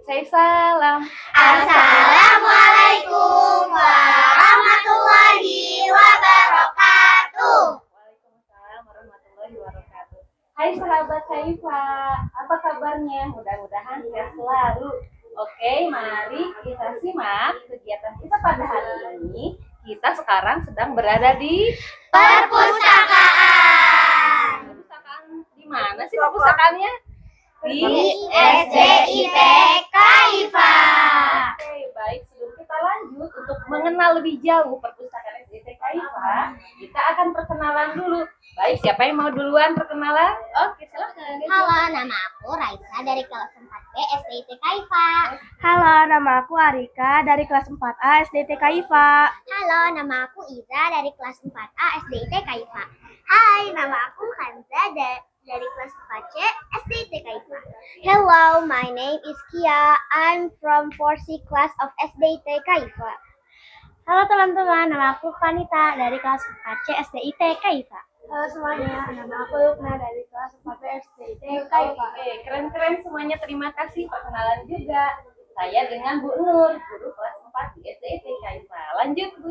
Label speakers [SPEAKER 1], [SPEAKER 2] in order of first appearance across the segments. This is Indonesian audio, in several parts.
[SPEAKER 1] Saya salam.
[SPEAKER 2] Assalamualaikum warahmatullahi wabarakatuh.
[SPEAKER 1] Waalaikumsalam warahmatullahi wabarakatuh. Hai sahabat Kaifa, apa kabarnya? Mudah-mudahan sehat selalu. Oke, mari kita simak kegiatan kita pada hari ini. Kita sekarang sedang berada di
[SPEAKER 2] Perpustakaan.
[SPEAKER 1] Perpustakaan di mana sih perpustakaannya? Di
[SPEAKER 2] SDIT Kaifa.
[SPEAKER 1] Oke, baik. Sebelum kita lanjut untuk mengenal lebih jauh perpustakaan SDIT Kaifa, kita akan perkenalan dulu. Baik, siapa yang mau duluan perkenalan? Oke, silakan.
[SPEAKER 2] Halo, nama aku Raisa dari kelas 4B SDIT Kaifa.
[SPEAKER 3] Halo, nama aku Arika dari kelas 4A SDIT Kaifa.
[SPEAKER 2] Halo, nama aku Iza dari kelas 4A SDIT Kaifa. Hai, nama aku Kanza dari kelas 4C SDIT Kaifa. Hello, my name is Kia. I'm from 4C class of SDIT Kaifa.
[SPEAKER 3] Halo teman-teman, nama aku Vanita dari kelas 4C SDIT Kaifa. Halo semuanya, nama aku Lukna dari kelas 4B SDIT Kaifa.
[SPEAKER 1] Oke, keren-keren semuanya. Terima kasih perkenalan juga. Saya dengan Bu Nur, guru kelas 4 di SDIT Kaifa. Lanjut, Bu.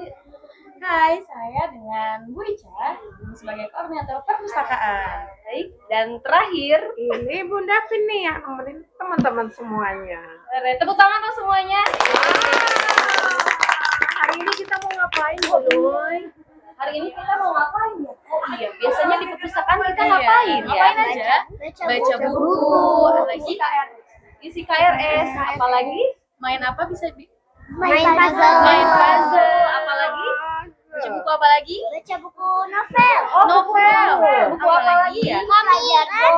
[SPEAKER 3] Hai, saya dengan Bu Ica sebagai koordinator perpustakaan.
[SPEAKER 1] Baik, dan terakhir,
[SPEAKER 4] Ini Bunda Vin nih yang nemenin teman-teman semuanya.
[SPEAKER 1] tepuk tangan dong semuanya.
[SPEAKER 4] Hari ini kita mau ngapain, Boy?
[SPEAKER 1] Hari ini kita mau ngapain ya? Oh iya, biasanya di perpustakaan kita ngapain ya?
[SPEAKER 3] Ngapain aja?
[SPEAKER 1] Baca buku, apalagi isi KRS, apalagi
[SPEAKER 3] Main apa bisa
[SPEAKER 2] Main puzzle.
[SPEAKER 1] main puzzle, apalagi
[SPEAKER 3] baca buku apa lagi?
[SPEAKER 2] Baca buku novel.
[SPEAKER 1] oh novel, buku apa lagi ya?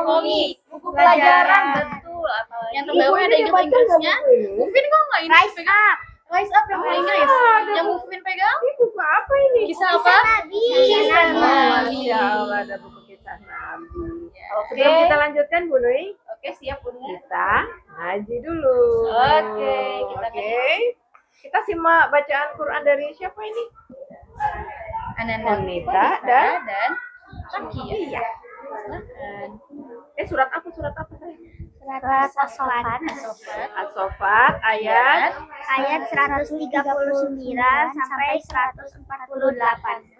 [SPEAKER 1] Komik, buku pelajaran, betul, apalagi
[SPEAKER 3] Yang terbaru ada Inggris-Inggrisnya. Mungkin kok nggak ini
[SPEAKER 2] Rise
[SPEAKER 3] pegang?
[SPEAKER 2] Up.
[SPEAKER 3] Rise Up yang bahasa Inggris. Yang Mufin pegang?
[SPEAKER 4] Ini buku apa ini?
[SPEAKER 3] Kisah apa?
[SPEAKER 2] Nabi.
[SPEAKER 4] Masya Allah, ada buku kisah Nabi.
[SPEAKER 1] Oke,
[SPEAKER 4] Sebelum kita lanjutkan, Bu Nui,
[SPEAKER 1] oke siap Bunda.
[SPEAKER 4] kita ngaji dulu.
[SPEAKER 1] Oke, kita
[SPEAKER 4] Oke. Kita simak bacaan Quran dari siapa ini?
[SPEAKER 3] Ananda
[SPEAKER 4] Anita dan
[SPEAKER 3] Sakia.
[SPEAKER 4] Iya.
[SPEAKER 3] Silakan.
[SPEAKER 4] Surat apa saya?
[SPEAKER 2] Surat As-Saffat.
[SPEAKER 4] As-Saffat ayat.
[SPEAKER 2] Ayat 139 sampai 148.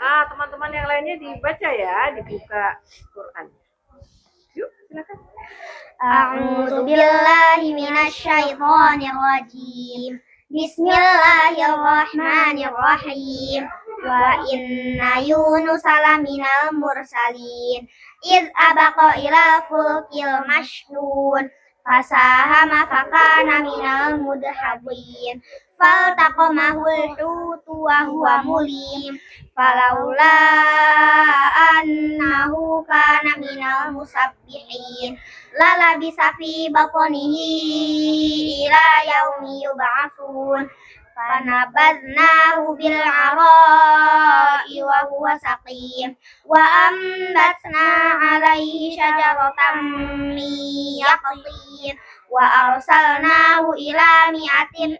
[SPEAKER 4] Ah, teman-teman yang lainnya dibaca ya, dibuka Quran. Yuk, silakan.
[SPEAKER 2] A'udzu billahi minasyaitonir rajim. Bismillahirrahmanirrahim. Wa inna Yunus laminal mursalin. Idh abaqa ila fulkil mashhun. Fasahama fakana minal mudhabin. Faltaqamahul hutu wa huwa mulim. Falaula annahu kana minal musabbihin. Lalabisa fi batnihi ila yaumi yub'atsun. Fanabadnahu bil 'ara'i wa huwa saqim. Wa ambatna 'alaihi syajaratan min yaqtin. Wa arsalnahu ila mi'ati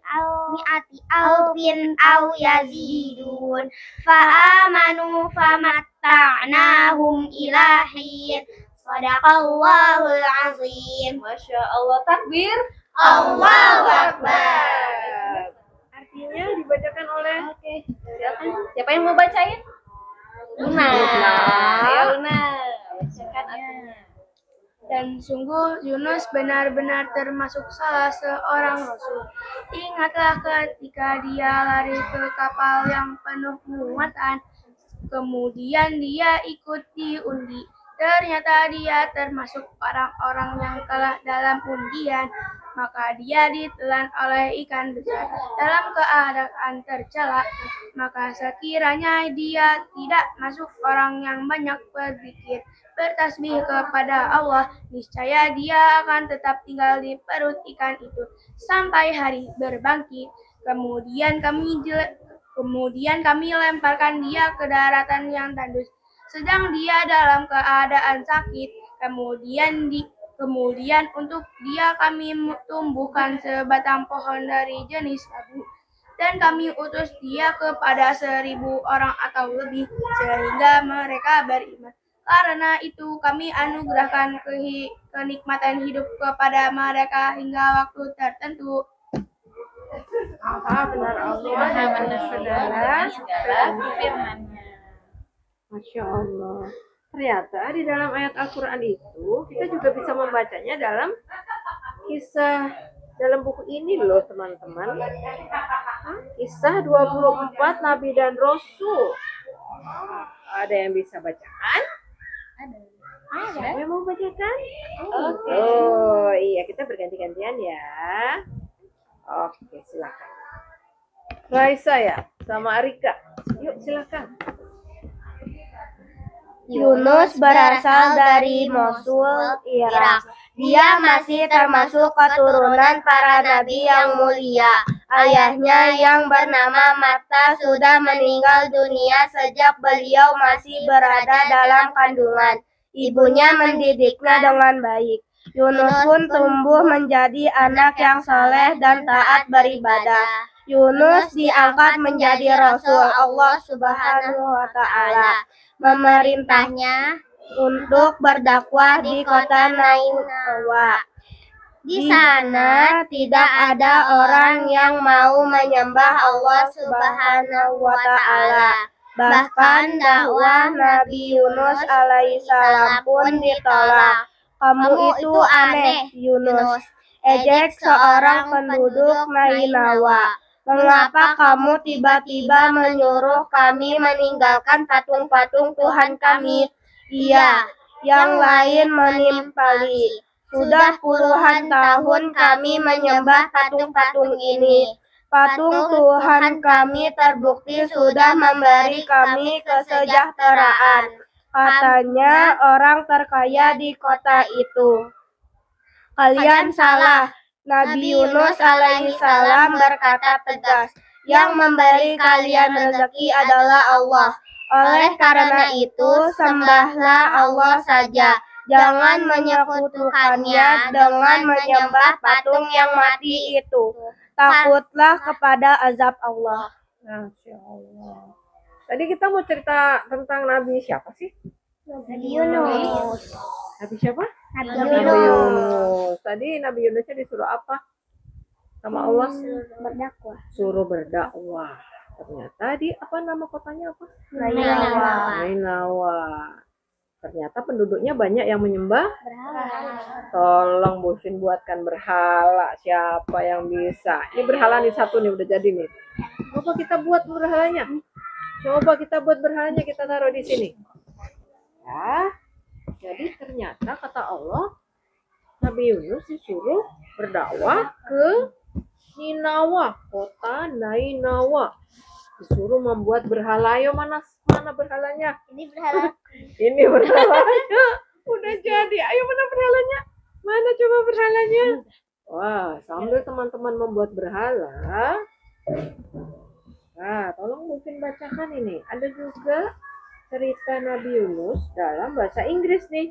[SPEAKER 2] alfin aw yazidun. Fa amanu famatta'nahum ila hin. Shadaqallahul azim.
[SPEAKER 1] Masya Allah, takbir.
[SPEAKER 2] Allahu Akbar.
[SPEAKER 4] Artinya dibacakan oleh
[SPEAKER 1] Silakan. Siapa yang mau bacain? Luna. Ya Luna, bacakan artinya.
[SPEAKER 3] Dan sungguh Yunus benar-benar termasuk salah seorang rasul. Ingatlah ketika dia lari ke kapal yang penuh muatan, kemudian dia ikut diundi. Ternyata dia termasuk orang-orang yang kalah dalam undian, maka dia ditelan oleh ikan besar dalam keadaan tercela. Maka sekiranya dia tidak masuk orang yang banyak berzikir, bertasbih kepada Allah, niscaya dia akan tetap tinggal di perut ikan itu sampai hari berbangkit. Kemudian kami lemparkan dia ke daratan yang tandus, sedang dia dalam keadaan sakit. Kemudian untuk dia kami tumbuhkan sebatang pohon dari jenis sagu, dan kami utus dia kepada 1000 orang atau lebih, sehingga mereka beriman. Karena itu kami anugerahkan kenikmatan hidup kepada mereka hingga waktu tertentu.
[SPEAKER 4] Benar Allah
[SPEAKER 1] Maha
[SPEAKER 4] dan
[SPEAKER 1] benar
[SPEAKER 4] saudara.
[SPEAKER 1] segala firman-Nya.
[SPEAKER 4] Masya Allah. Ternyata di dalam ayat Al-Quran itu kita juga bisa membacanya dalam kisah dalam buku ini loh teman-teman. Kisah 24 Nabi dan Rasul. Ada yang bisa bacakan? Siapa yang mau bacakan?
[SPEAKER 1] Oke.
[SPEAKER 4] Oh iya, kita berganti-gantian ya. Oke, silakan. Raisa ya, sama Arika. Yuk silakan.
[SPEAKER 2] Yunus berasal dari Mosul, Irak. Dia masih termasuk keturunan para nabi yang mulia. Ayahnya yang bernama Matta sudah meninggal dunia sejak beliau masih berada dalam kandungan. Ibunya mendidiknya dengan baik. Yunus pun tumbuh menjadi anak yang soleh dan taat beribadah. Yunus diangkat menjadi Rasul Allah Subhanahu wa Ta'ala. Memerintahnya untuk berdakwah di kota Nainawa. Di sana tidak ada orang yang mau menyembah Allah Subhanahu wa Ta'ala. Bahkan dakwah Nabi Yunus alaihissalam pun ditolak. Kamu itu aneh, Yunus. Ejek seorang penduduk Nainawa. Mengapa kamu tiba-tiba menyuruh kami meninggalkan patung-patung Tuhan kami? Iya, yang lain menimpali. Sudah puluhan tahun kami menyembah patung-patung ini. Patung Tuhan kami terbukti sudah memberi kami kesejahteraan. Katanya orang terkaya di kota itu. Kalian salah. Nabi Yunus alaihissalam berkata tegas, yang memberi kalian rezeki adalah Allah. Oleh karena itu, sembahlah Allah saja. Jangan menyekutukannya dengan menyembah patung yang mati itu. Takutlah kepada azab Allah.
[SPEAKER 4] Masya Allah. Tadi kita mau cerita tentang Nabi siapa sih?
[SPEAKER 2] Nabi Yunus.
[SPEAKER 4] Nabi siapa?
[SPEAKER 2] Nabi
[SPEAKER 4] Nabi
[SPEAKER 2] Yunus.
[SPEAKER 4] Yunus. Tadi Nabi Yunusnya disuruh apa? Sama Allah?
[SPEAKER 2] Berdakwah.
[SPEAKER 4] Suruh berdakwah. Ternyata di apa nama kotanya apa?
[SPEAKER 2] Nainawa.
[SPEAKER 4] Nainawa. Ternyata penduduknya banyak yang menyembah.
[SPEAKER 2] Berhala.
[SPEAKER 4] Tolong Bu Vin buatkan berhala. Siapa yang bisa? Ini berhala nih satu nih udah jadi nih. Coba kita buat berhalanya. Coba kita buat berhalanya, kita taruh di sini. Ya. Jadi ternyata kata Allah, Nabi Yunus disuruh berdakwah ke Ninawa, kota Nainawa. Disuruh membuat berhala. Ayo mana berhalanya?
[SPEAKER 2] Ini berhala.
[SPEAKER 4] Ini berhalanya. Udah jadi. Ayo mana berhalanya? Mana coba berhalanya? Wah, sambil teman-teman membuat berhala. Nah, tolong mungkin bacakan ini. Ada juga cerita Nabi Yunus dalam bahasa Inggris nih.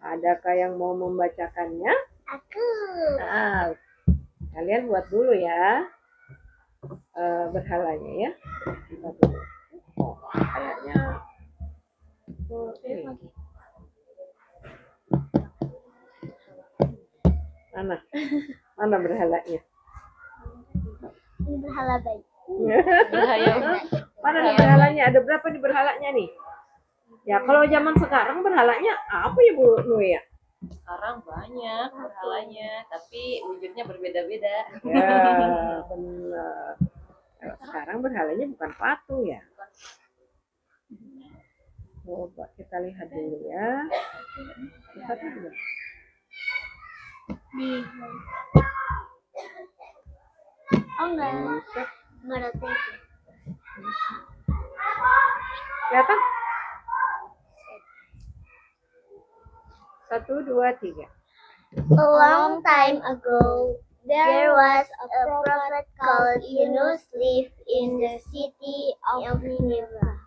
[SPEAKER 4] Adakah yang mau membacakannya?
[SPEAKER 2] Aku.
[SPEAKER 4] Nah, kalian buat dulu ya berhalanya ya. Oh, kayaknya mana berhalanya?
[SPEAKER 2] Ini berhala baik.
[SPEAKER 4] Mana nih berhalanya? Ada berapa nih berhalanya nih? Ya kalau zaman sekarang berhalanya apa ya Bu Nui ya?
[SPEAKER 1] Sekarang banyak berhalanya, tapi wujudnya berbeda-beda.
[SPEAKER 4] Ya benar. Kalau sekarang berhalanya bukan patung ya. Coba kita lihat dulu ya. Lihatnya dulu.
[SPEAKER 2] Oh enggak. Enggak ada TV.
[SPEAKER 4] Kelihatan? 1, 2, 3.
[SPEAKER 2] A long time ago, there was a prophet called Yunus lived in the city of Nineveh.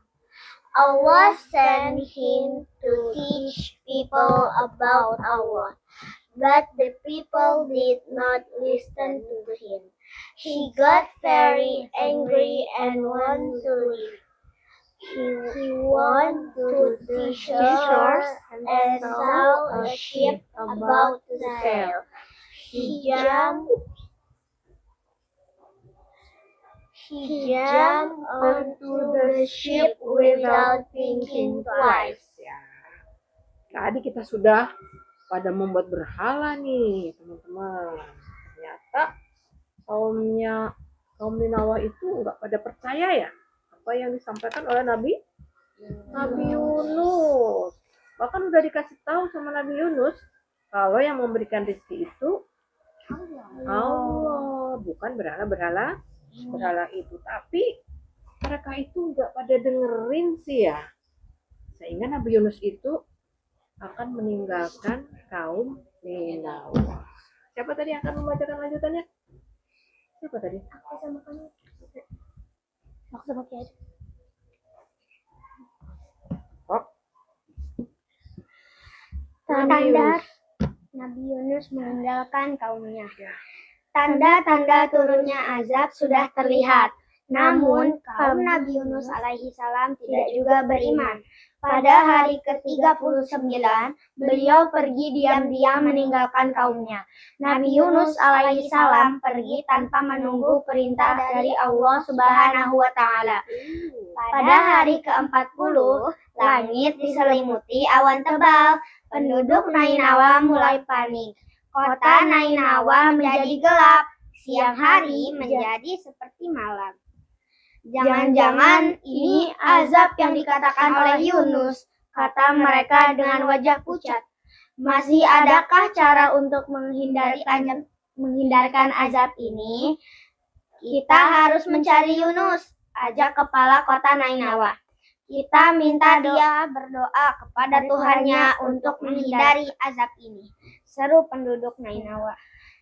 [SPEAKER 2] Allah sent him to teach people about Allah, but the people did not listen to him. He got very angry and wanted to leave. He went to the shore and saw a ship about to sail. He jumped onto the ship without thinking twice.
[SPEAKER 4] Ya. Tadi kita sudah pada membuat berhala nih, teman-teman. Ternyata kaum Ninawa itu nggak pada percaya ya apa yang disampaikan oleh Nabi Yunus. Bahkan udah dikasih tahu sama Nabi Yunus kalau yang memberikan rezeki itu Allah, bukan berhala itu. Tapi mereka itu nggak pada dengerin sih ya, sehingga Nabi Yunus itu akan meninggalkan kaum Ninawa. Siapa tadi yang akan membacakan lanjutannya? Siapa tadi?
[SPEAKER 2] Aku sama kamu. Aku sama Kiai. Tanda Nabi Yunus meninggalkan kaumnya. Tanda-tanda turunnya azab sudah terlihat. Namun, kaum Nabi Yunus alaihi salam tidak juga beriman. Pada hari ke-39, beliau pergi diam-diam meninggalkan kaumnya. Nabi Yunus alaihi salam pergi tanpa menunggu perintah dari Allah Subhanahu wa Ta'ala. Pada hari ke-40, langit diselimuti awan tebal. Penduduk Nainawa mulai panik. Kota Nainawa menjadi gelap. Siang hari menjadi seperti malam. Jangan-jangan ini azab yang dikatakan oleh Yunus, kata mereka dengan wajah pucat. Masih adakah cara untuk menghindarkan azab ini? Kita harus mencari Yunus, ajak kepala kota Nainawa. Kita minta dia berdoa kepada Tuhannya untuk menghindari azab ini, seru penduduk Nainawa.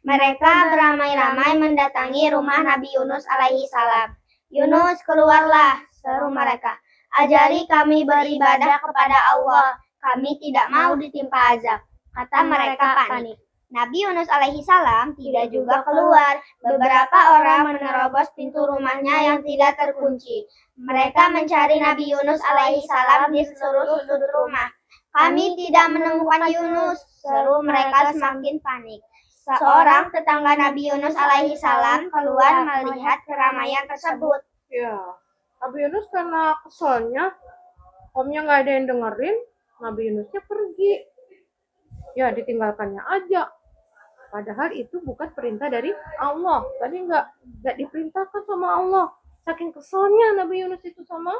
[SPEAKER 2] Mereka beramai-ramai mendatangi rumah Nabi Yunus alaihi salam. Yunus, keluarlah, seru mereka. Ajari kami beribadah kepada Allah. Kami tidak mau ditimpa azab, kata mereka panik. Nabi Yunus alaihi salam tidak juga keluar. Beberapa orang menerobos pintu rumahnya yang tidak terkunci. Mereka mencari Nabi Yunus alaihi salam di seluruh sudut rumah. Kami tidak menemukan Yunus, seru mereka semakin panik. Seorang tetangga Nabi Yunus alaihi salam keluar melihat keramaian tersebut.
[SPEAKER 4] Ya, Nabi Yunus karena keselnya, kaumnya nggak ada yang dengerin, Nabi Yunusnya pergi. Ya, ditinggalkannya aja. Padahal itu bukan perintah dari Allah. Tadi nggak diperintahkan sama Allah. Saking keselnya Nabi Yunus itu sama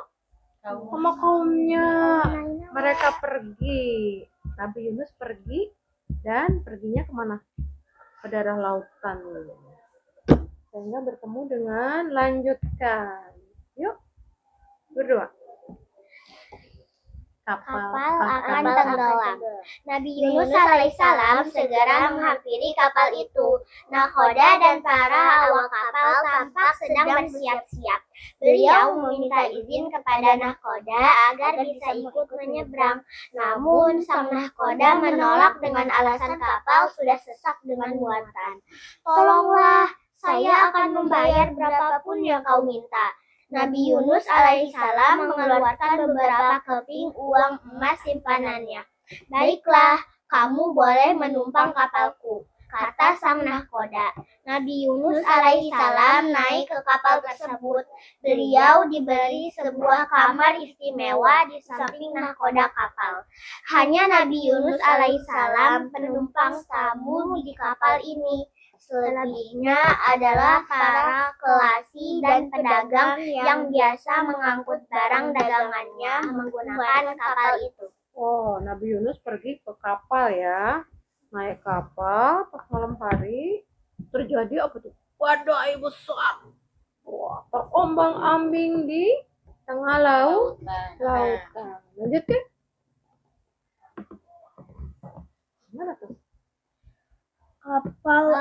[SPEAKER 4] kaumnya. Mereka pergi. Nabi Yunus pergi dan perginya kemana? Ke daerah lautan. Sehingga bertemu dengan lanjutkan. Yuk, berdoa.
[SPEAKER 2] Kapal akan tenggelam. Nabi Yunus alaihissalam segera menghampiri kapal itu. Nakhoda dan para awak kapal tampak sedang bersiap-siap. Beliau meminta izin kepada Nakhoda agar bisa ikut menyeberang. Namun sang Nakhoda menolak dengan alasan kapal sudah sesak dengan muatan. Tolonglah, saya akan membayar berapapun yang kau minta. Nabi Yunus alaihissalam mengeluarkan beberapa keping uang emas simpanannya. Baiklah, kamu boleh menumpang kapalku, kata sang nahkoda. Nabi Yunus alaihissalam naik ke kapal tersebut. Beliau diberi sebuah kamar istimewa di samping nahkoda kapal. Hanya Nabi Yunus alaihissalam penumpang tamu di kapal ini. Selebihnya adalah para kelasi dan pedagang yang biasa mengangkut barang dagangannya menggunakan kapal itu.
[SPEAKER 4] Oh, Nabi Yunus pergi ke kapal ya. Naik kapal pas malam hari. Terjadi apa tuh? Badai besar. Wah, terombang-ambing di tengah lautan. Lanjut kan? Gimana tuh?
[SPEAKER 3] Kapal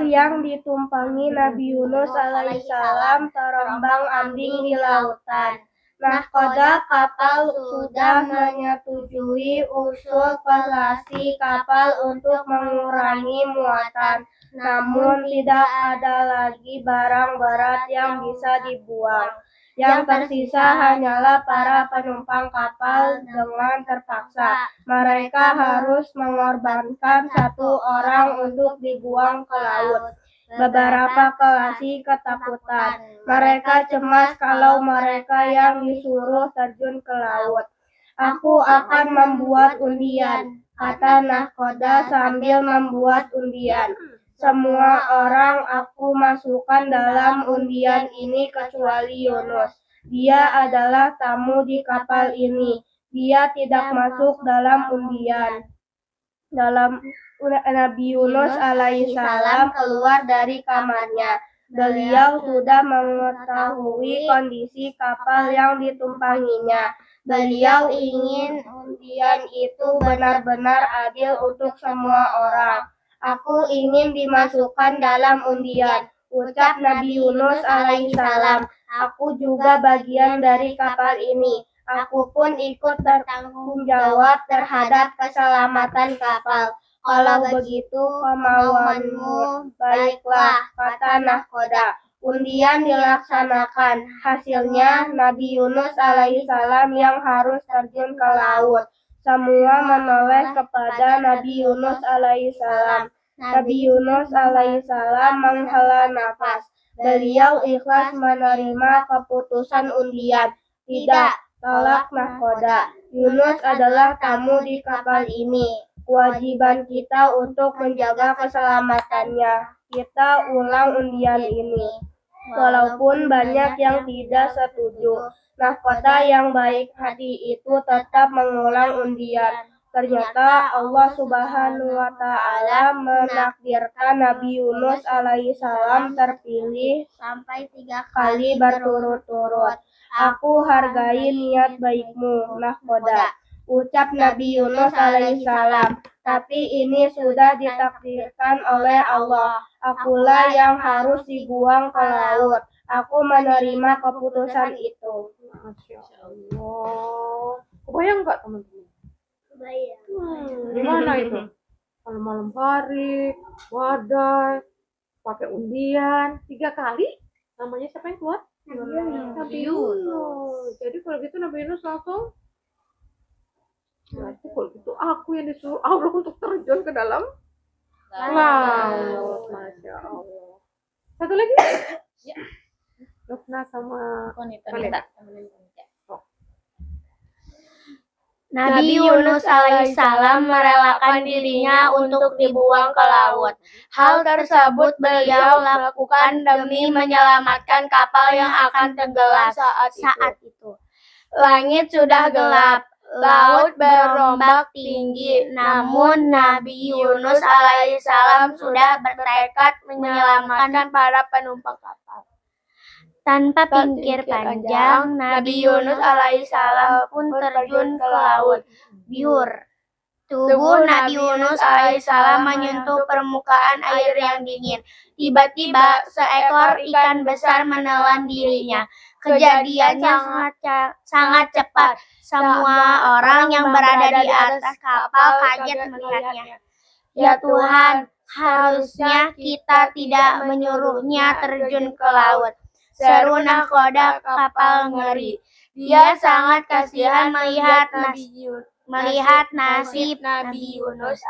[SPEAKER 3] yang ditumpangi Nabi Yunus alaihissalam terombang-ambing di lautan. Nahkoda kapal sudah menyetujui usul pelasi kapal untuk mengurangi muatan. Namun tidak ada lagi barang berat yang bisa dibuang. Yang tersisa hanyalah para penumpang kapal dengan terpaksa. Mereka harus mengorbankan satu orang untuk dibuang ke laut. Beberapa kelasi ketakutan. Mereka cemas kalau mereka yang disuruh terjun ke laut. Aku akan membuat undian, kata nahkoda sambil membuat undian. Semua orang aku masukkan dalam undian ini kecuali Yunus. Dia adalah tamu di kapal ini. Dia tidak masuk dalam undian. Nabi Yunus alaihissalam keluar dari kamarnya. Beliau sudah mengetahui kondisi kapal yang ditumpanginya. Beliau ingin undian itu benar-benar adil untuk semua orang. Aku ingin dimasukkan dalam undian, ucap Nabi Yunus alaihissalam. Aku juga bagian dari kapal ini. Aku pun ikut bertanggung jawab terhadap keselamatan kapal. Kalau begitu kemauanmu, baiklah, kata nahkoda. Undian dilaksanakan. Hasilnya Nabi Yunus alaihissalam yang harus terjun ke laut. Semua menoleh kepada Nabi Yunus alaihissalam. Nabi Yunus alaihissalam menghela nafas. Beliau ikhlas menerima keputusan undian. Tidak, tolak nahkoda. Yunus adalah tamu di kapal ini. Kewajiban kita untuk menjaga keselamatannya. Kita ulang undian ini. Walaupun banyak yang tidak setuju, nahkoda yang baik hati itu tetap mengulang undian. Ternyata Allah Subhanahu wa Ta'ala menakdirkan Nabi Yunus alaihissalam terpilih sampai 3 kali berturut-turut. Aku hargai niat baikmu, nahkoda, ucap Nabi Yunus alaihissalam. Tapi ini sudah ditakdirkan oleh Allah. Akulah yang harus dibuang ke laut. Aku menerima keputusan itu.
[SPEAKER 4] Masya Allah. Kebayang nggak teman-teman?
[SPEAKER 2] Kebayang.
[SPEAKER 4] Gimana itu? Kalau malam hari, badai, pakai undian 3 kali. Namanya siapa yang keluar? Nabi Yunus. Jadi kalau gitu Nabi Yunus langsung. Berarti kalau gitu aku yang disuruh Allah untuk terjun ke dalam laut. Masya Allah. Satu lagi? Ya. Lukna sama
[SPEAKER 1] Konita.
[SPEAKER 3] Nabi Yunus alaihissalam merelakan dirinya untuk dibuang ke laut. Hal tersebut beliau lakukan demi menyelamatkan kapal yang akan tenggelam saat itu. Langit sudah gelap, laut berombak tinggi, namun Nabi Yunus alaihissalam sudah bertekad menyelamatkan para penumpang kapal. Tanpa pikir panjang, Nabi Yunus alaihissalam pun terjun ke laut. Biur. Tubuh Nabi Yunus alaihissalam menyentuh permukaan air yang dingin. Tiba-tiba seekor ikan besar menelan dirinya. Kejadiannya sangat cepat. Semua orang yang berada di atas kapal kaget melihatnya. Ya Tuhan, harusnya kita tidak menyuruhnya terjun ke laut. Seru nahkoda kapal ngeri. Dia sangat kasihan melihat nasib Nabi Yunus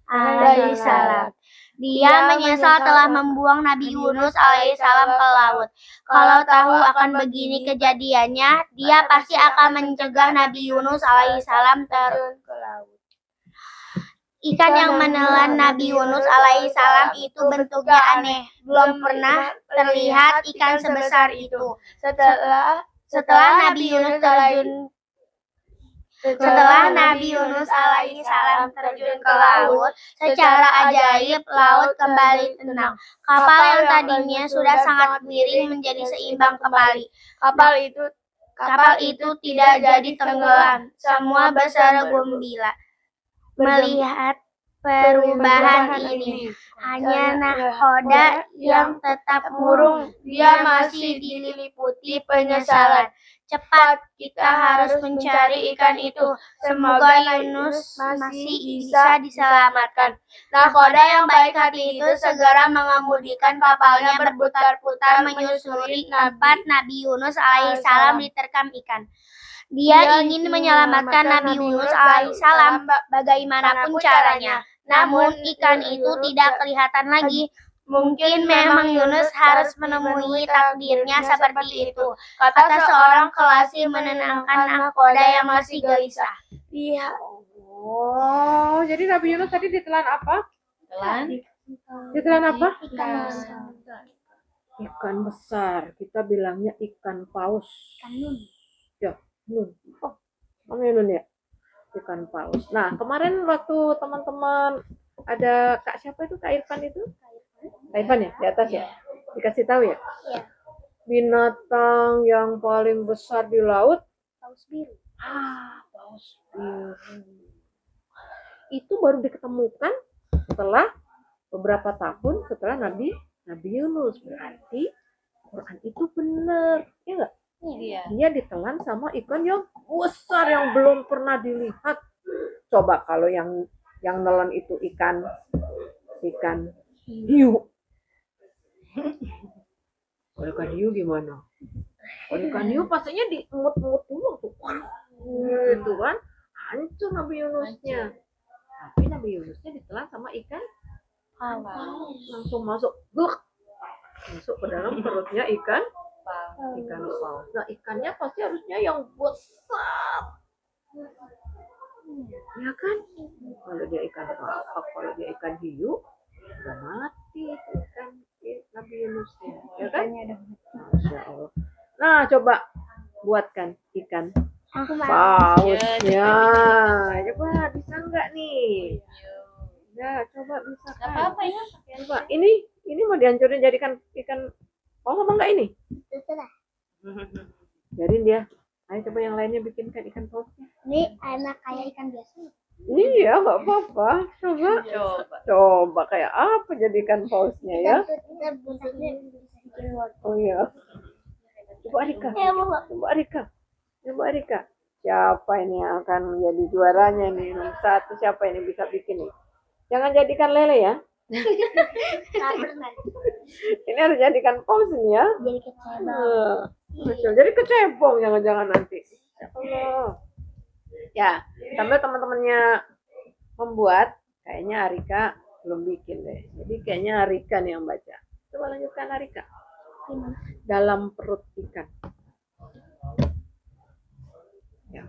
[SPEAKER 3] alaihissalam. Dia menyesal telah membuang Nabi Yunus alaihissalam ke laut. Kalau tahu akan begini kejadiannya, dia pasti akan mencegah Nabi Yunus alaihissalam terjun ke laut. Ikan yang menelan Nabi Yunus alaihissalam itu bentuknya aneh. Belum pernah terlihat ikan sebesar itu. Setelah Nabi Yunus alaihissalam terjun ke laut, secara ajaib laut kembali tenang. Kapal yang tadinya sudah sangat miring menjadi seimbang kembali. Kapal itu tidak jadi tenggelam. Semua bersorak gembira melihat perubahan ini. Hanya nahkoda yang tetap murung. Dia masih diliputi penyesalan. Cepat, kita harus mencari ikan itu. Semoga Yunus masih bisa diselamatkan. Nakoda yang baik hati itu segera mengemudikan kapalnya berputar-putar menyusuri tempat Nabi Yunus alaihissalam diterkam ikan. Dia ingin menyelamatkan Nabi Yunus alaihissalam bagaimanapun caranya. Namun ikan itu tidak kelihatan lagi. Mungkin memang Yunus harus menemui takdirnya seperti itu, kata seorang kelasi menenangkan nakoda yang masih gelisah. Iya.
[SPEAKER 4] Oh, jadi Nabi Yunus tadi ditelan apa? Ditelan apa? Ikan besar. Kita bilangnya ikan paus. Ya, nun. Oh, namanya nun ya? Ikan paus. Nah, kemarin waktu teman-teman ada Kak siapa itu? Kak Irfan itu? Kak Irfan ya? Di atas ya? Dikasih tahu ya?
[SPEAKER 2] Iya.
[SPEAKER 4] Binatang yang paling besar di laut?
[SPEAKER 2] Paus biru.
[SPEAKER 4] Paus biru. Itu baru diketemukan setelah beberapa tahun setelah Nabi Yunus. Berarti Quran itu benar, ya nggak?
[SPEAKER 1] Iya.
[SPEAKER 4] Dia ditelan sama ikan yang besar yang belum pernah dilihat. Coba kalau yang nelan itu ikan hiu. Kalau ikan hiu gimana? Kalau ikan hiu pastinya diemut-emut dulu tuh. Itu kan hancur Nabi Yunusnya. Tapi Nabi Yunusnya ditelan sama ikan langsung masuk ke dalam perutnya ikan paus. Nah, ikannya pasti harusnya yang besar, ya kan? Kalau dia ikan paus, kalau dia ikan hiu, udah mati ikan Nabi Yunusnya, ya kan? Masya Allah. Nah, coba buatkan ikan pausnya. Coba bisa nggak nih? Ya, coba bisa kan?
[SPEAKER 1] Apa-apa ya?
[SPEAKER 4] Coba, ini mau dihancurin jadikan ikan paus apa enggak ini?
[SPEAKER 2] Terserah.
[SPEAKER 4] Biarin dia. Ayo coba yang lainnya bikinkan ikan pausnya.
[SPEAKER 2] Ini enak kayak ikan biasa.
[SPEAKER 4] Iya, nggak apa-apa. Coba kayak apa jadi ikan pausnya ya?
[SPEAKER 2] Kita buntutnya bisa bikin wortel.
[SPEAKER 4] Oh iya. Coba Arika. Coba Arika. Siapa ini yang akan menjadi juaranya nih? Nomor 1 siapa ini bisa bikin nih? Jangan jadikan lele ya. Ini harus jadikan paus ini ya.
[SPEAKER 2] Jadi kecebong.
[SPEAKER 4] Jadi kecebong jangan-jangan nanti. Ya Allah. Ya, sambil teman-temannya membuat, kayaknya Arika belum bikin deh. Jadi kayaknya Arika nih yang baca. Coba lanjutkan Arika. Dalam perut ikan. Ya.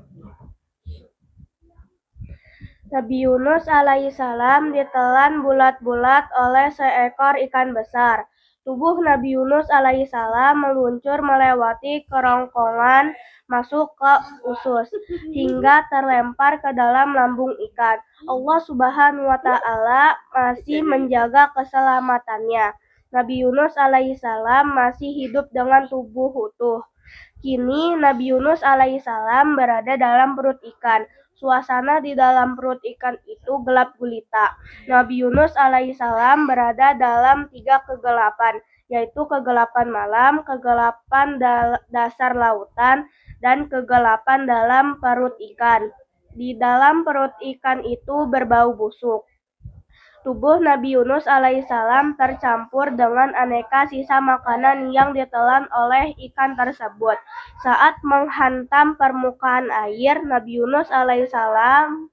[SPEAKER 3] Nabi Yunus alaihissalam ditelan bulat-bulat oleh seekor ikan besar. Tubuh Nabi Yunus alaihissalam meluncur melewati kerongkongan masuk ke usus hingga terlempar ke dalam lambung ikan. Allah Subhanahu wa Ta'ala masih menjaga keselamatannya. Nabi Yunus alaihissalam masih hidup dengan tubuh utuh. Kini Nabi Yunus alaihissalam berada dalam perut ikan. Suasana di dalam perut ikan itu gelap gulita. Nabi Yunus alaihissalam berada dalam 3 kegelapan, yaitu kegelapan malam, kegelapan dasar lautan, dan kegelapan dalam perut ikan. Di dalam perut ikan itu berbau busuk. Tubuh Nabi Yunus alaihissalam tercampur dengan aneka sisa makanan yang ditelan oleh ikan tersebut. Saat menghantam permukaan air, Nabi Yunus alaihissalam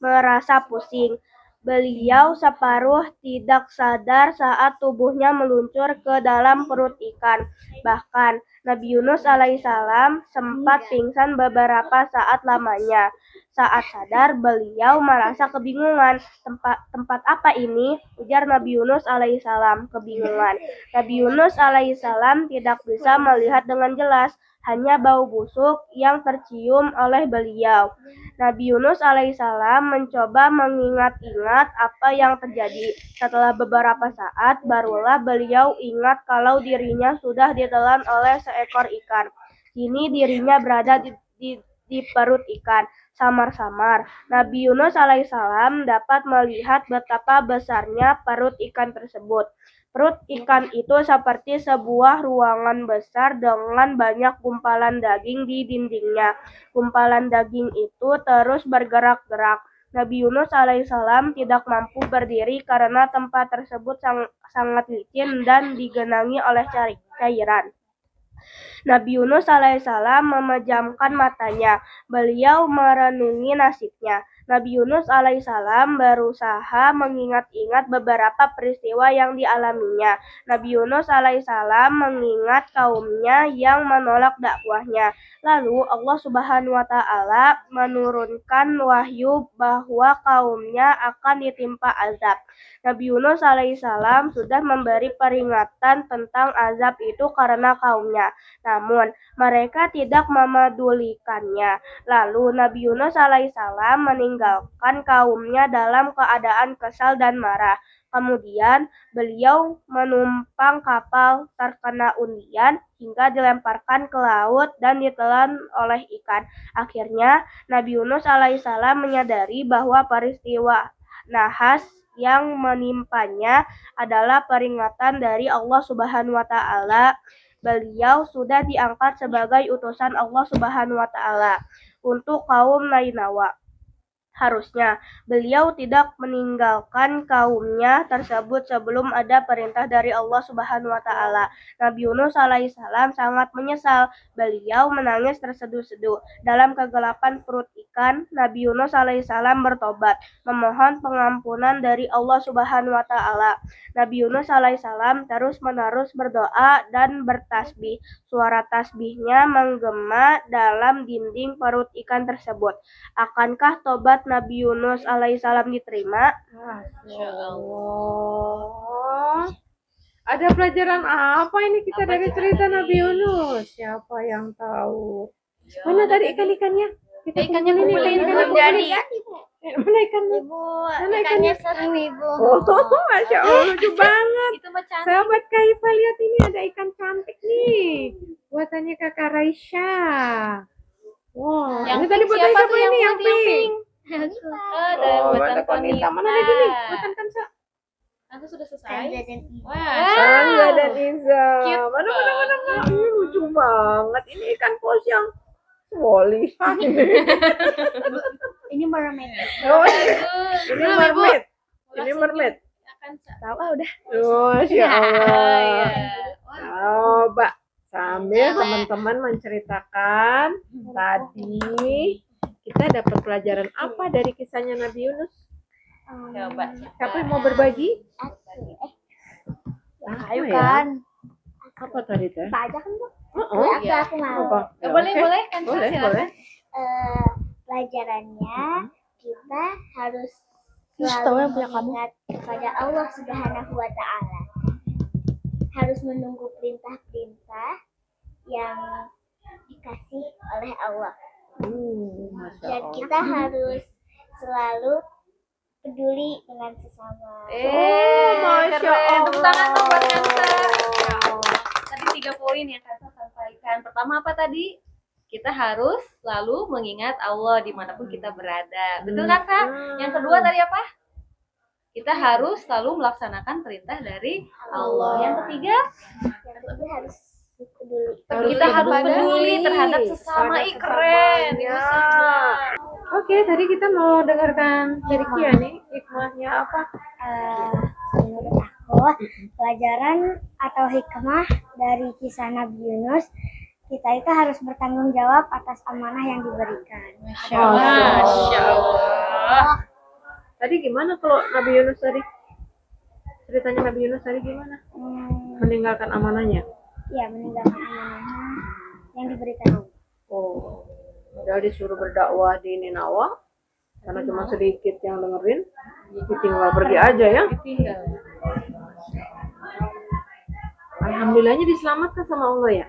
[SPEAKER 3] merasa pusing. Beliau separuh tidak sadar saat tubuhnya meluncur ke dalam perut ikan. Bahkan, Nabi Yunus alaihissalam sempat pingsan beberapa saat lamanya. Saat sadar, beliau merasa kebingungan. Tempat apa ini? Ujar Nabi Yunus alaihissalam, kebingungan. Nabi Yunus alaihissalam tidak bisa melihat dengan jelas, hanya bau busuk yang tercium oleh beliau. Nabi Yunus alaihissalam mencoba mengingat-ingat apa yang terjadi. Setelah beberapa saat, barulah beliau ingat kalau dirinya sudah ditelan oleh seekor ikan. Kini dirinya berada di perut ikan. Samar-samar, Nabi Yunus alaihissalam dapat melihat betapa besarnya perut ikan tersebut. Perut ikan itu seperti sebuah ruangan besar dengan banyak gumpalan daging di dindingnya. Gumpalan daging itu terus bergerak-gerak. Nabi Yunus alaihissalam tidak mampu berdiri karena tempat tersebut sangat licin dan digenangi oleh cairan. Nabi Yunus alaihissalam memejamkan matanya. Beliau merenungi nasibnya. Nabi Yunus alaihissalam berusaha mengingat-ingat beberapa peristiwa yang dialaminya. Nabi Yunus alaihissalam mengingat kaumnya yang menolak dakwahnya. Lalu Allah Subhanahu wa taala menurunkan wahyu bahwa kaumnya akan ditimpa azab. Nabi Yunus alaihissalam sudah memberi peringatan tentang azab itu karena kaumnya. Namun mereka tidak memedulikannya. Lalu Nabi Yunus alaihissalam meninggalkan kaumnya dalam keadaan kesal dan marah. Kemudian beliau menumpang kapal terkena undian hingga dilemparkan ke laut dan ditelan oleh ikan. Akhirnya Nabi Yunus alaihissalam menyadari bahwa peristiwa nahas yang menimpanya adalah peringatan dari Allah Subhanahu wa taala. Beliau sudah diangkat sebagai utusan Allah Subhanahu wa taala untuk kaum Nainawa. Harusnya beliau tidak meninggalkan kaumnya tersebut sebelum ada perintah dari Allah Subhanahu wa taala. Nabi Yunus alaihissalam sangat menyesal. Beliau menangis terseduh-seduh. Dalam kegelapan perut ikan, Nabi Yunus alaihissalam bertobat, memohon pengampunan dari Allah Subhanahu wa taala. Nabi Yunus alaihissalam terus-menerus berdoa dan bertasbih. Suara tasbihnya menggema dalam dinding perut ikan tersebut. Akankah tobat Nabi Yunus alaihissalam diterima?
[SPEAKER 4] Masya Allah. Ada pelajaran apa ini kita dari cerita Nabi Yunus? Siapa yang tahu? Mana tadi ikan-ikannya? Kita
[SPEAKER 1] Ikannya
[SPEAKER 4] kumpulin,
[SPEAKER 1] kumpulin,
[SPEAKER 4] ikannya
[SPEAKER 1] jadi.
[SPEAKER 4] kumpulin. Mana ikannya?
[SPEAKER 2] Ibu,
[SPEAKER 4] Mana
[SPEAKER 2] ikannya seru ibu.
[SPEAKER 4] Oh, Masya Allah, lucu banget.
[SPEAKER 1] Itu mah cantik.
[SPEAKER 4] Sahabat Kaifa, lihat ini ada ikan cantik nih. Buatannya Kakak Raisya. Wow,
[SPEAKER 1] Yang
[SPEAKER 4] ini tadi
[SPEAKER 1] pink
[SPEAKER 4] buatan
[SPEAKER 1] siapa
[SPEAKER 4] siapa
[SPEAKER 1] tuh yang
[SPEAKER 4] ini yang
[SPEAKER 1] putih, yang
[SPEAKER 4] pink?
[SPEAKER 1] Ada
[SPEAKER 4] Oh,
[SPEAKER 1] buatan
[SPEAKER 4] ada Konita. Mana lagi nih? Buatan Kansa.
[SPEAKER 1] Aku sudah selesai.
[SPEAKER 2] Kanza dan Ibu.
[SPEAKER 4] Sangga dan Iza.
[SPEAKER 1] Cute
[SPEAKER 4] Mana. Ini lucu banget. Ini ikan paus yang woli.
[SPEAKER 2] Ini mermaid.
[SPEAKER 4] Oh, ini mermaid. Ini mermaid.
[SPEAKER 1] Akan
[SPEAKER 2] Tahu udah.
[SPEAKER 4] Oh, Masya Allah.
[SPEAKER 1] Wah,
[SPEAKER 4] Coba sambil teman-teman menceritakan tadi kita dapat pelajaran apa dari kisahnya Nabi Yunus?
[SPEAKER 1] coba.
[SPEAKER 4] Siapa yang mau berbagi?
[SPEAKER 2] Ayo
[SPEAKER 4] ya?
[SPEAKER 2] kan.
[SPEAKER 4] Apa tadi teh?
[SPEAKER 2] Apa aja kan bu?
[SPEAKER 4] Oh,
[SPEAKER 2] Aku mau.
[SPEAKER 4] apa? Ya,
[SPEAKER 1] Boleh,
[SPEAKER 4] oke.
[SPEAKER 1] boleh kan?
[SPEAKER 4] Boleh,
[SPEAKER 1] silakan.
[SPEAKER 4] boleh.
[SPEAKER 2] Pelajarannya kita harus
[SPEAKER 3] tahu yang
[SPEAKER 2] selalu
[SPEAKER 3] punya kamu.
[SPEAKER 2] mengingat kepada Allah Subhanahu wa taala. Harus menunggu perintah-perintah yang dikasih oleh Allah.
[SPEAKER 4] Masya
[SPEAKER 2] Dan
[SPEAKER 4] Allah.
[SPEAKER 2] kita harus selalu peduli dengan sesama.
[SPEAKER 4] Masya
[SPEAKER 1] keren.
[SPEAKER 4] Allah.
[SPEAKER 1] Tepuk tangan dong buat Kansa. Ya Allah. Tadi 3 poin yang Kansa sampaikan. Pertama apa tadi? Kita harus selalu mengingat Allah dimanapun kita berada. Betul kan, Kak? Yang kedua tadi apa? Kita harus selalu melaksanakan perintah dari Allah. Yang ketiga,
[SPEAKER 2] Yang ketiga harus peduli.
[SPEAKER 1] kita harus peduli terhadap sesama. Ih, keren. Itu semua.
[SPEAKER 4] Oke, tadi kita mau dengarkan dari Kia nih, hikmahnya apa?
[SPEAKER 2] Menurut aku, pelajaran atau hikmah dari kisah Nabi Yunus, kita itu harus bertanggung jawab atas amanah yang diberikan.
[SPEAKER 1] Masya Allah.
[SPEAKER 4] Tadi gimana kalau Nabi Yunus tadi? Ceritanya Nabi Yunus tadi gimana? Meninggalkan amanahnya.
[SPEAKER 2] Ya, meninggalkan amanah yang diberikan.
[SPEAKER 4] Oh, padahal disuruh berdakwah di Ninawa, karena cuma sedikit yang dengerin, ditinggal pergi aja ya. Alhamdulillahnya diselamatkan sama Allah ya.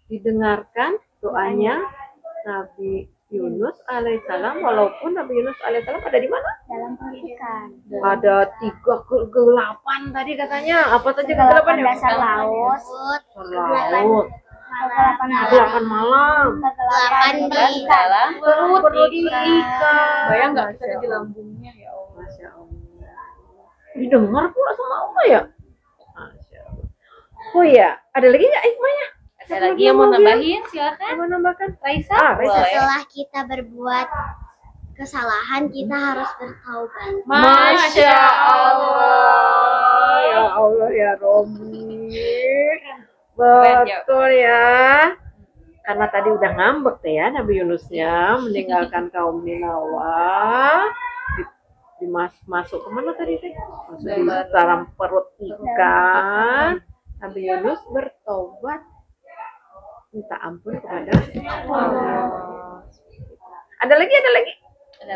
[SPEAKER 4] Didengarkan doanya Nabi Yunus alaihissalam, walaupun Nabi Yunus alaihissalam ada di mana?
[SPEAKER 2] Dalam pendidikan.
[SPEAKER 4] Ada 3 kegelapan tadi katanya. Apa saja kegelapan ya?
[SPEAKER 2] Dasar laut,
[SPEAKER 4] Laut,
[SPEAKER 2] kegelapan malam,
[SPEAKER 4] kegelapan malam,
[SPEAKER 2] kegelapan
[SPEAKER 1] Di dalam perut ikan.
[SPEAKER 4] Bayang
[SPEAKER 1] nggak
[SPEAKER 4] kita
[SPEAKER 1] di
[SPEAKER 4] lambungnya ya Allah. Masya Allah. Didengar pula sama Allah ya. Oh iya, ada lagi nggak hikmahnya?
[SPEAKER 1] Ada lagi yang mau nambahin? Silakan.
[SPEAKER 4] Mau nambahkan?
[SPEAKER 1] Raisa,
[SPEAKER 4] Raisa.
[SPEAKER 1] boleh.
[SPEAKER 2] Setelah kita berbuat kesalahan, kita harus bertaubat.
[SPEAKER 1] Masya Allah.
[SPEAKER 4] Ya Allah ya Robi. Betul ya. Karena tadi udah ngambek tuh ya Nabi Yunusnya meninggalkan kaum Ninawa. Masuk kemana tadi teh? Masuk di dalam perut ikan. Nabi Yunus bertobat, minta ampun kepada Allah. Ada lagi?
[SPEAKER 1] Ada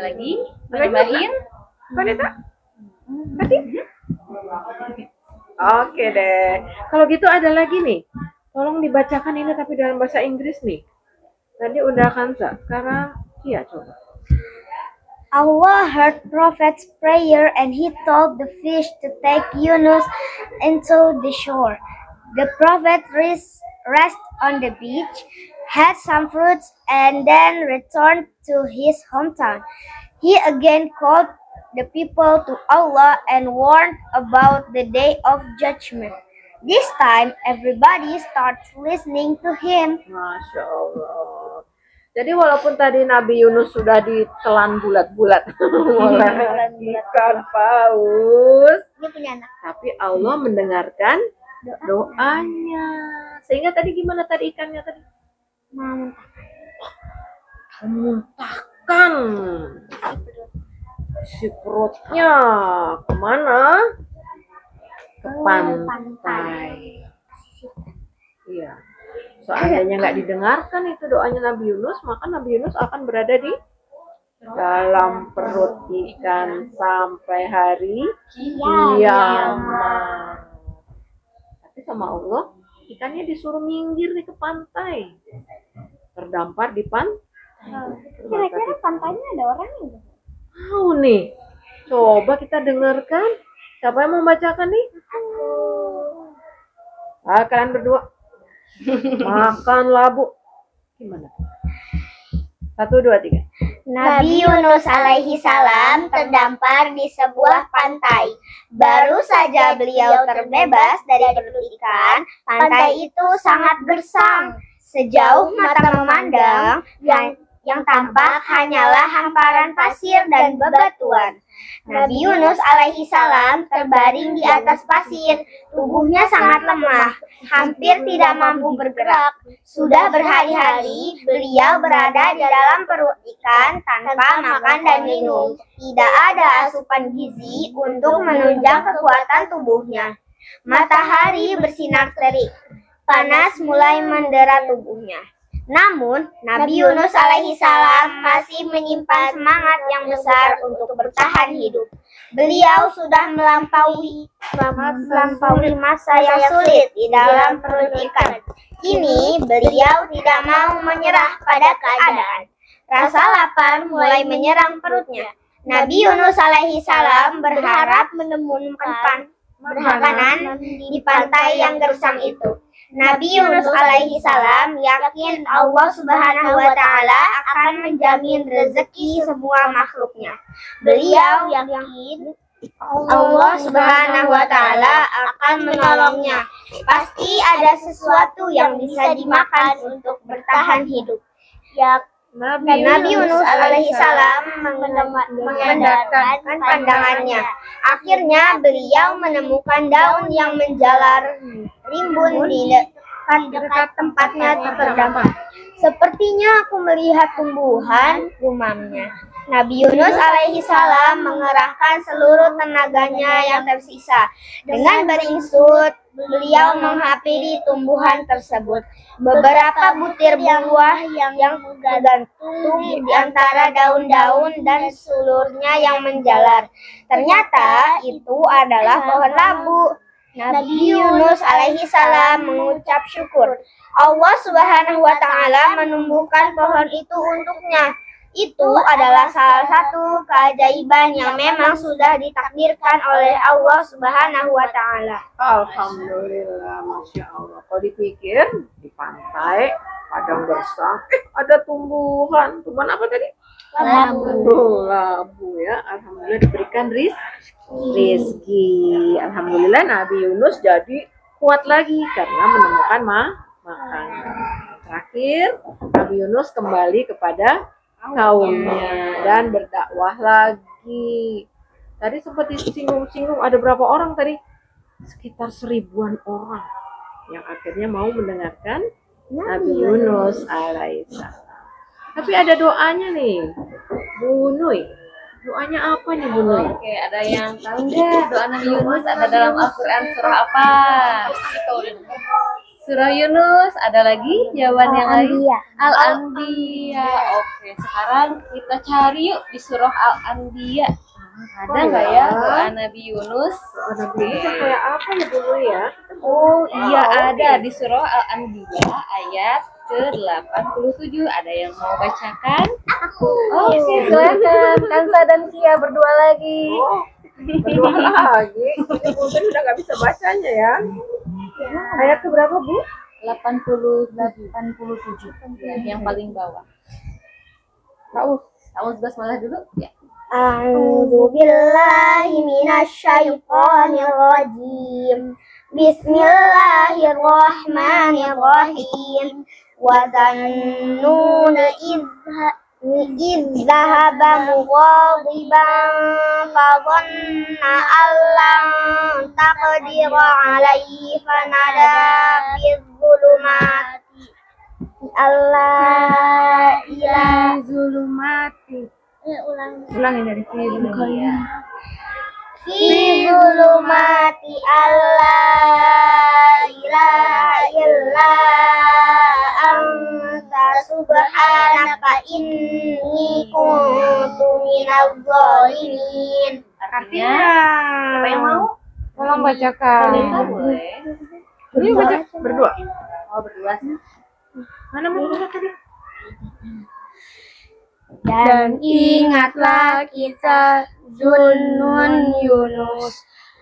[SPEAKER 1] lagi? Mau nambahin?
[SPEAKER 4] Wanita? Tadi? Oke deh. Kalau gitu ada lagi nih. Tolong dibacakan ini tapi dalam bahasa Inggris nih. Tadi udah Kanza, sekarang Kia coba.
[SPEAKER 2] Allah heard Prophet's prayer and he told the fish to take Yunus into the shore. The Prophet rest on the beach, had some fruits, and then returned to his hometown. He again called the people to Allah and warned about the day of judgment. This time, everybody starts listening to him.
[SPEAKER 4] Masya Allah. Jadi walaupun tadi Nabi Yunus sudah ditelan bulat-bulat oleh ikan paus,
[SPEAKER 2] Ini punya anak.
[SPEAKER 4] tapi Allah mendengarkan doanya. Sehingga tadi gimana tadi ikannya tadi? Memuntahkan si perutnya kemana? Ke pantai. Iya. Seandainya nggak didengarkan itu doanya Nabi Yunus, maka Nabi Yunus akan berada di dalam perut ikan sampai hari kiamat. Tapi sama Allah, ikannya disuruh minggir nih ke pantai, terdampar di pantai.
[SPEAKER 2] Kira-kira pantainya ada orangnya nggak?
[SPEAKER 4] Tahu nih, coba kita dengarkan. Siapa yang mau bacakan nih? Kalian berdua. Makan labu. Gimana? 1, 2, 3.
[SPEAKER 2] Nabi Yunus alaihi salam terdampar di sebuah pantai. Baru saja beliau terbebas dari perut ikan, pantai itu sangat gersang. Sejauh mata memandang, yang tampak hanyalah hamparan pasir dan bebatuan. Nabi Yunus alaihi salam terbaring di atas pasir. Tubuhnya sangat lemah, hampir tidak mampu bergerak. Sudah berhari-hari beliau berada di dalam perut ikan tanpa makan dan minum. Tidak ada asupan gizi untuk menunjang kekuatan tubuhnya. Matahari bersinar terik, panas mulai mendera tubuhnya. Namun, Nabi Yunus alaihi salam masih menyimpan semangat yang besar untuk bertahan hidup. Beliau sudah melampaui masa yang sulit di dalam perut ikan. Kini, beliau tidak mau menyerah pada keadaan. Rasa lapar mulai menyerang perutnya. Nabi Yunus alaihi salam berharap menemukan makanan di pantai yang gersang itu. Nabi Yunus alaihi salam yakin Allah subhanahu wa ta'ala akan menjamin rezeki semua makhluknya. Beliau yakin Allah subhanahu wa ta'ala akan menolongnya. Pasti ada sesuatu yang bisa dimakan untuk bertahan hidup. Nabi Yunus alaihi salam mengendapkan pandangannya. Akhirnya beliau menemukan daun yang menjalar rimbun di dekat tempatnya terdampar. Sepertinya aku melihat tumbuhan, gumamnya. Nabi Yunus alaihi salam mengerahkan seluruh tenaganya yang tersisa. Dengan beringsut, beliau menghampiri tumbuhan tersebut. Beberapa butir buah yang tergantung di antara daun-daun dan sulurnya yang menjalar. Ternyata itu adalah pohon labu. Nabi Yunus alaihi salam mengucap syukur. Allah subhanahu wa ta'ala menumbuhkan pohon itu untuknya. Itu adalah salah satu keajaiban yang memang sudah ditakdirkan oleh Allah subhanahu wa ta'ala.
[SPEAKER 4] Alhamdulillah, Masya Allah. Kalau dipikir, di pantai, padang gersang, ada tumbuhan. Tumbuhan apa tadi? Labu ya. Alhamdulillah diberikan rizki. Alhamdulillah Nabi Yunus jadi kuat lagi karena menemukan makanan. Terakhir, Nabi Yunus kembali kepada kaumnya dan berdakwah lagi. Tadi sempat disinggung-singgung, ada berapa orang tadi? Sekitar 1000-an orang yang akhirnya mau mendengarkan Nabi Yunus alaihissalam. Tapi ada doanya nih, Bu Nuy. Doanya apa nih Bu Nuy?
[SPEAKER 1] Oke, ada yang tahu nggak doa Nabi Yunus ada dalam Al-Quran surah apa? Surah Yunus, ada lagi jawaban yang lain? Al-Anbiya. Oke, sekarang kita cari yuk di surah Al-Anbiya. Ada nggak ya doa Nabi Yunus?
[SPEAKER 4] Nabi Yunus kayak apa ya Bu Nuy ya?
[SPEAKER 1] Oh iya, ada di surah Al-Anbiya ayat ke-87. Ada yang mau bacakan? Oke, silakan. Kansa dan Kia berdua lagi.
[SPEAKER 4] Oh, berdua lagi. Ini mungkin udah nggak bisa bacanya ya. Ayat ke berapa Bu?
[SPEAKER 1] 87 ya, yang paling bawah. Taus basmalah dulu ya.
[SPEAKER 2] A'udzu billahi minasyaitonir rajim. Bismillahirrahmanirrahim. Wa dhannuna idh dhahaba mughadiban fa dhanna an lan taqdira alaihi fanada fi dhulumati Allah ilaha
[SPEAKER 3] Zulumati.
[SPEAKER 2] ulangi
[SPEAKER 3] dari sini.
[SPEAKER 2] fi dhulumati Allah ilaha illa anta subhanaka inni kuntu minadh dhalimin.
[SPEAKER 1] Artinya, siapa yang mau?
[SPEAKER 3] Tolong bacakan.
[SPEAKER 1] Kita boleh.
[SPEAKER 4] Ini baca berdua.
[SPEAKER 1] Oh, berdua sih.
[SPEAKER 4] Mana mau baca tadi?
[SPEAKER 3] Dan ingatlah kita Zunnun Yunus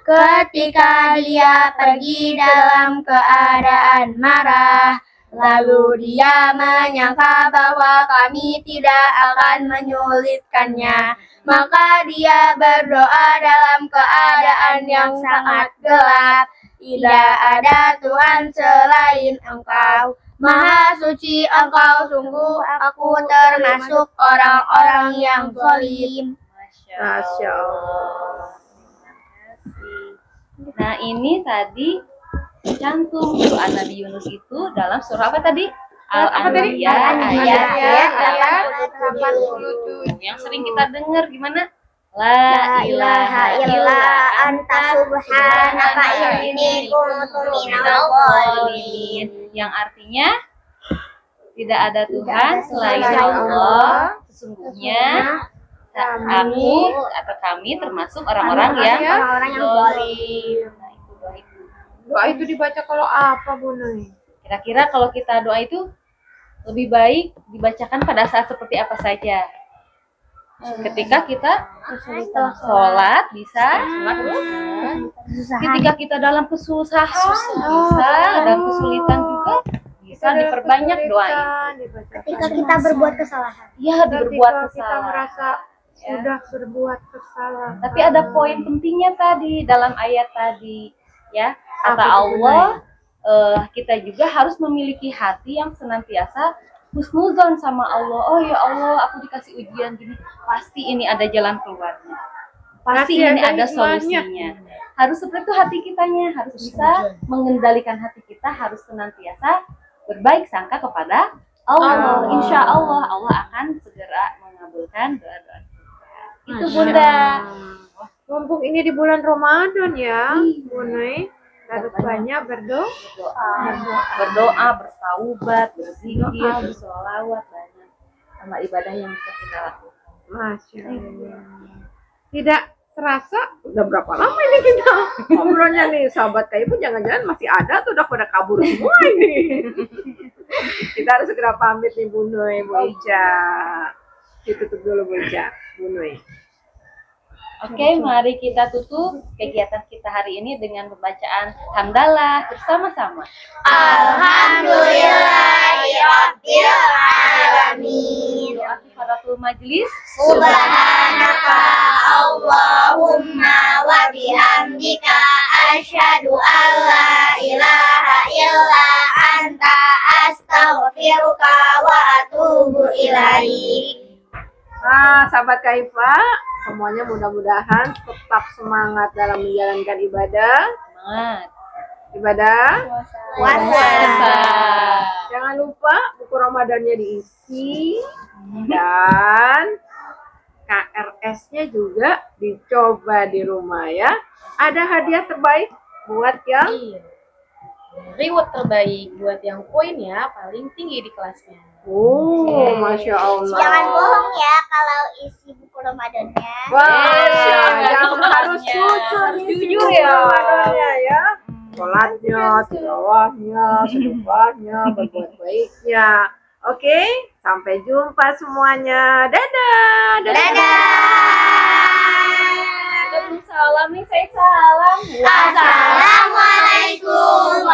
[SPEAKER 3] ketika dia pergi dalam keadaan marah. Lalu dia menyangka bahwa kami tidak akan menyulitkannya. Maka dia berdoa dalam keadaan yang sangat gelap. Tidak ada Tuhan selain Engkau. Maha suci Engkau, sungguh aku termasuk orang-orang yang zalim.
[SPEAKER 4] Masya Allah.
[SPEAKER 1] Nah, ini tadi cantum doa Nabi Yunus itu dalam surah apa tadi? Al-Anbiya ayat 87. Yang sering kita dengar gimana? La ilaha illa anta subhanaka inni kuntu minadh dhalimin. Yang artinya tidak ada Tuhan selain Allah. Sesungguhnya aku atau kami termasuk orang-orang yang zalim. Nah, itu doa itu.
[SPEAKER 4] Doa itu dibaca kalau apa Bu Nuy?
[SPEAKER 1] Kira-kira kalau kita doa itu lebih baik dibacakan pada saat seperti apa saja? Ketika kita sholat bisa, ketika kita dalam kesusahan bisa, dalam kesulitan juga bisa diperbanyak doa itu.
[SPEAKER 2] Ketika kita berbuat kesalahan.
[SPEAKER 1] Ya, berbuat
[SPEAKER 4] Kita
[SPEAKER 1] kesalahan.
[SPEAKER 4] merasa sudah berbuat kesalahan.
[SPEAKER 1] Tapi ada poin pentingnya tadi dalam ayat tadi, ya. Kata Allah, kita juga harus memiliki hati yang senantiasa husnuzon sama Allah. Oh ya Allah, aku dikasih ujian gini, pasti ini ada jalan keluarnya. Pasti ini ada solusinya. Harus seperti itu hati kitanya, harus bisa mengendalikan hati kita, harus senantiasa berbaik sangka kepada Allah. Insya Allah, Allah akan segera mengabulkan doa-doa kita. Itu Bunda.
[SPEAKER 4] Mumpung ini di bulan Ramadan ya, Bu Nuy. Harus banyak
[SPEAKER 1] Berdoa, bertaubat, berzikir, bersolawat, banyak amal ibadah yang bisa kita lakukan.
[SPEAKER 4] Masya Allah. Tidak terasa udah berapa lama ini kita ngobrolnya nih, sahabat kayak ibu jangan-jangan masih ada tuh udah pada kabur semua ini. Kita harus segera pamit nih Bu Nuy, Bu Ica. Ditutup dulu Bu Ica, Bu Nuy.
[SPEAKER 1] Oke, mari kita tutup kegiatan kita hari ini dengan pembacaan hamdalah bersama-sama.
[SPEAKER 2] Alhamdulillahirabbil alamin.
[SPEAKER 1] Doa kifaratul satu majelis.
[SPEAKER 2] Subhanaka Allahumma wa bihamdika asyhadu an la ilaha illa anta astaghfiruka wa atubu ilaik.
[SPEAKER 4] Nah, sahabat Kaifa, semuanya mudah-mudahan tetap semangat dalam menjalankan ibadah.
[SPEAKER 1] Semangat.
[SPEAKER 4] Ibadah.
[SPEAKER 2] Puasa.
[SPEAKER 4] Jangan lupa buku Ramadannya diisi dan KRS-nya juga dicoba di rumah ya. Ada hadiah terbaik buat yang
[SPEAKER 5] Iya. Reward terbaik buat yang poinnya paling tinggi di kelasnya.
[SPEAKER 4] Masya Allah.
[SPEAKER 2] Jangan bohong ya kalau isi buku Ramadannya.
[SPEAKER 4] Wah, jangan harus jujur ya. Ramadannya ya. Sholatnya, tilawahnya, sedekahnya, berbuat baiknya. Oke, sampai jumpa semuanya. Dadah.
[SPEAKER 1] Salam nih, saya salam.
[SPEAKER 2] Assalamualaikum